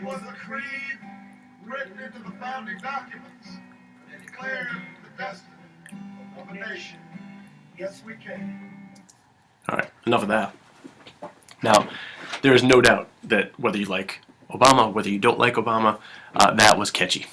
It was a creed written into the founding documents that declared the destiny of a nation. Yes, we can. All right, enough of that. Now, there is no doubt that whether you like Obama, whether you don't like Obama, that was catchy.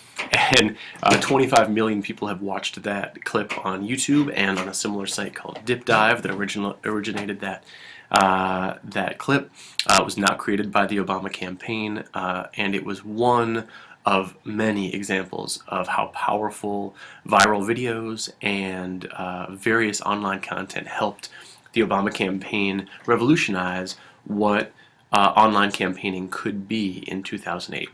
And 25 million people have watched that clip on YouTube and on a similar site called Dip Dive that originated that clip. It was not created by the Obama campaign, and it was one of many examples of how powerful viral videos and various online content helped the Obama campaign revolutionize what online campaigning could be in 2008.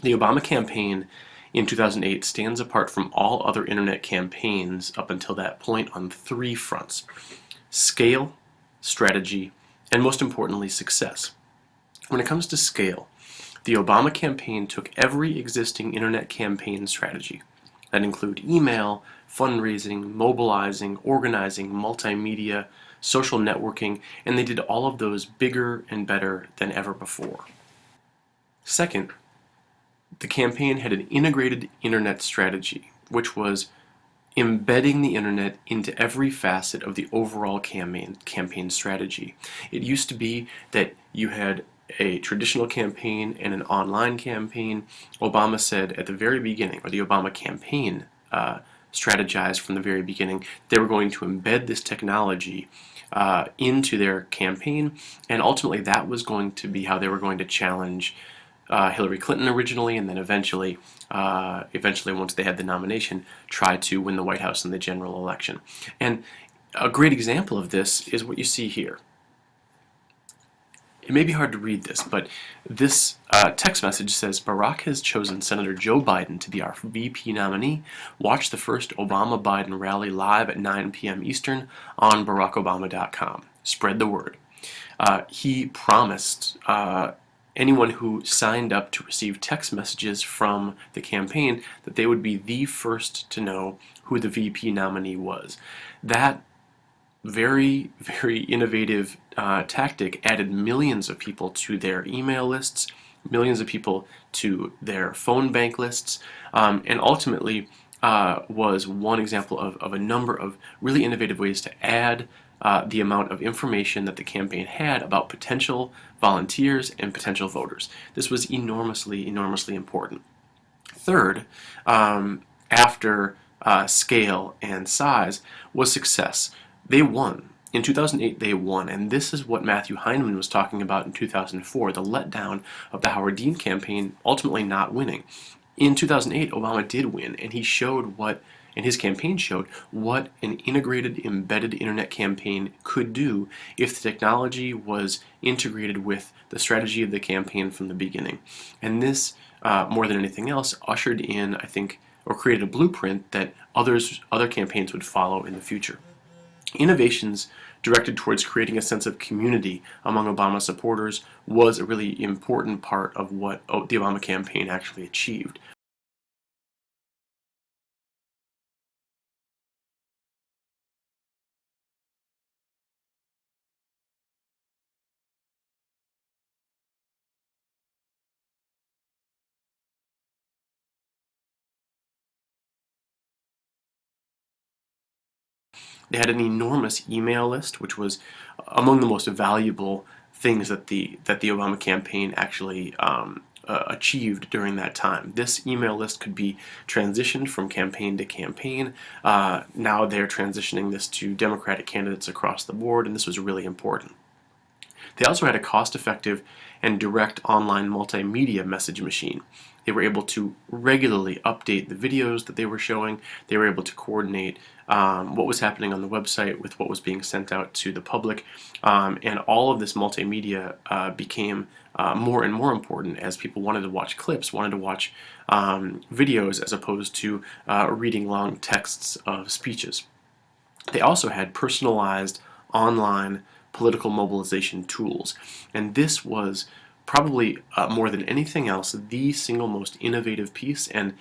The Obama campaign in 2008 stands apart from all other internet campaigns up until that point on three fronts: scale, strategy, and most importantly, success. When it comes to scale, the Obama campaign took every existing internet campaign strategy that include email, fundraising, mobilizing, organizing, multimedia, social networking, and they did all of those bigger and better than ever before. Second, the campaign had an integrated internet strategy, which was embedding the internet into every facet of the overall campaign strategy. It used to be that you had a traditional campaign and an online campaign. Obama said at the very beginning, or the Obama campaign strategized from the very beginning, they were going to embed this technology into their campaign, and ultimately that was going to be how they were going to challenge Hillary Clinton originally, and then eventually once they had the nomination, try to win the White House in the general election. And a great example of this is what you see here. It may be hard to read this, but this text message says, "Barack has chosen Senator Joe Biden to be our VP nominee. Watch the first Obama-Biden rally live at 9 p.m. Eastern on BarackObama.com. Spread the word." He promised anyone who signed up to receive text messages from the campaign that they would be the first to know who the VP nominee was. That very, very innovative tactic added millions of people to their email lists, millions of people to their phone bank lists, and ultimately was one example of a number of really innovative ways to add the amount of information that the campaign had about potential volunteers and potential voters. This was enormously, enormously important. Third, after scale and size, was success. They won. In 2008, they won, and this is what Matthew Heinemann was talking about in 2004, the letdown of the Howard Dean campaign ultimately not winning. In 2008, Obama did win, and he showed and his campaign showed what an integrated, embedded internet campaign could do if the technology was integrated with the strategy of the campaign from the beginning. And this, more than anything else, ushered in, I think, or created a blueprint that other campaigns would follow in the future. Innovations directed towards creating a sense of community among Obama supporters was a really important part of what the Obama campaign actually achieved. They had an enormous email list, which was among the most valuable things that the Obama campaign actually achieved during that time. This email list could be transitioned from campaign to campaign. Now they're transitioning this to Democratic candidates across the board, and this was really important. They also had a cost-effective and direct online multimedia message machine. They were able to regularly update the videos that they were showing. They were able to coordinate what was happening on the website with what was being sent out to the public. And all of this multimedia became more and more important as people wanted to watch clips, wanted to watch videos as opposed to reading long texts of speeches. They also had personalized online political mobilization tools, and this was probably more than anything else the single most innovative piece and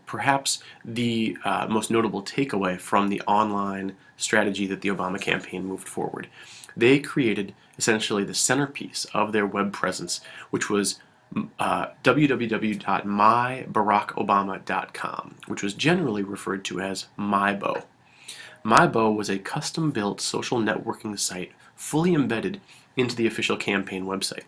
perhaps the most notable takeaway from the online strategy that the Obama campaign moved forward. They created essentially the centerpiece of their web presence, which was www.mybarackobama.com, which was generally referred to as MyBo. MyBo was a custom-built social networking site fully embedded into the official campaign website.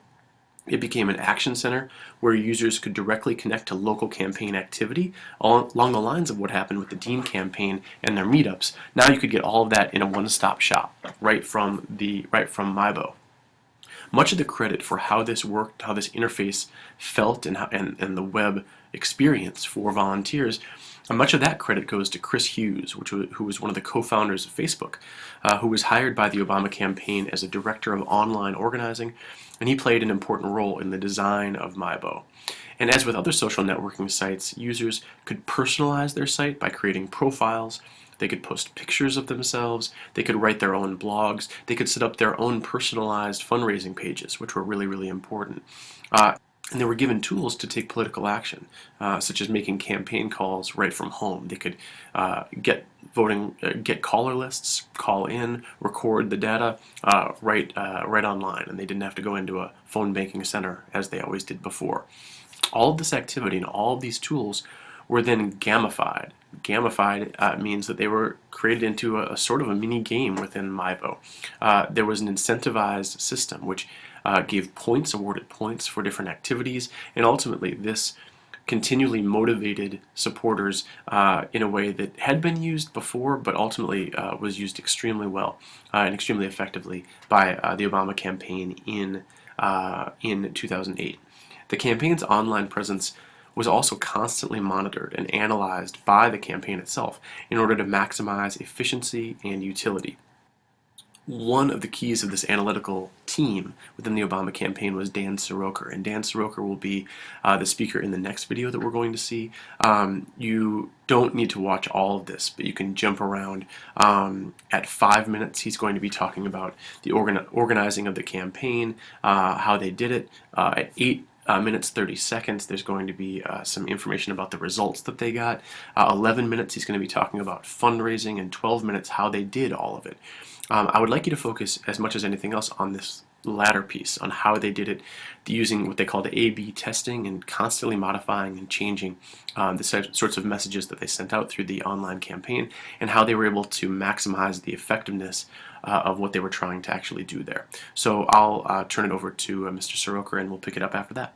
It became an action center where users could directly connect to local campaign activity along the lines of what happened with the Dean campaign and their meetups. Now you could get all of that in a one-stop shop right from MyBo. Much of the credit for how this worked, how this interface felt, and the web experience for volunteers, much of that credit goes to Chris Hughes, who was one of the co-founders of Facebook, who was hired by the Obama campaign as a director of online organizing, and he played an important role in the design of MyBo. And as with other social networking sites, users could personalize their site by creating profiles. They could post pictures of themselves, they could write their own blogs, they could set up their own personalized fundraising pages, which were really, really important. And they were given tools to take political action, such as making campaign calls right from home. They could get caller lists, call in, record the data right online, and they didn't have to go into a phone banking center as they always did before. All of this activity and all of these tools were then gamified. Gamified means that they were created into a sort of a mini game within MyBo. There was an incentivized system which gave points, awarded points for different activities, and ultimately this continually motivated supporters in a way that had been used before, but ultimately was used extremely well and extremely effectively by the Obama campaign in 2008. The campaign's online presence was also constantly monitored and analyzed by the campaign itself in order to maximize efficiency and utility. One of the keys of this analytical team within the Obama campaign was Dan Soroker, and Dan Soroker will be the speaker in the next video that we're going to see. You don't need to watch all of this, but you can jump around. At 5 minutes, he's going to be talking about the organizing of the campaign, how they did it. At 8 minutes 30 seconds, there's going to be some information about the results that they got. 11 minutes, he's going to be talking about fundraising, and 12 minutes, how they did all of it. I would like you to focus as much as anything else on this latter piece, on how they did it, using what they call the A/B testing and constantly modifying and changing the sorts of messages that they sent out through the online campaign, and how they were able to maximize the effectiveness of what they were trying to actually do there. So I'll turn it over to Mr. Soroker, and we'll pick it up after that.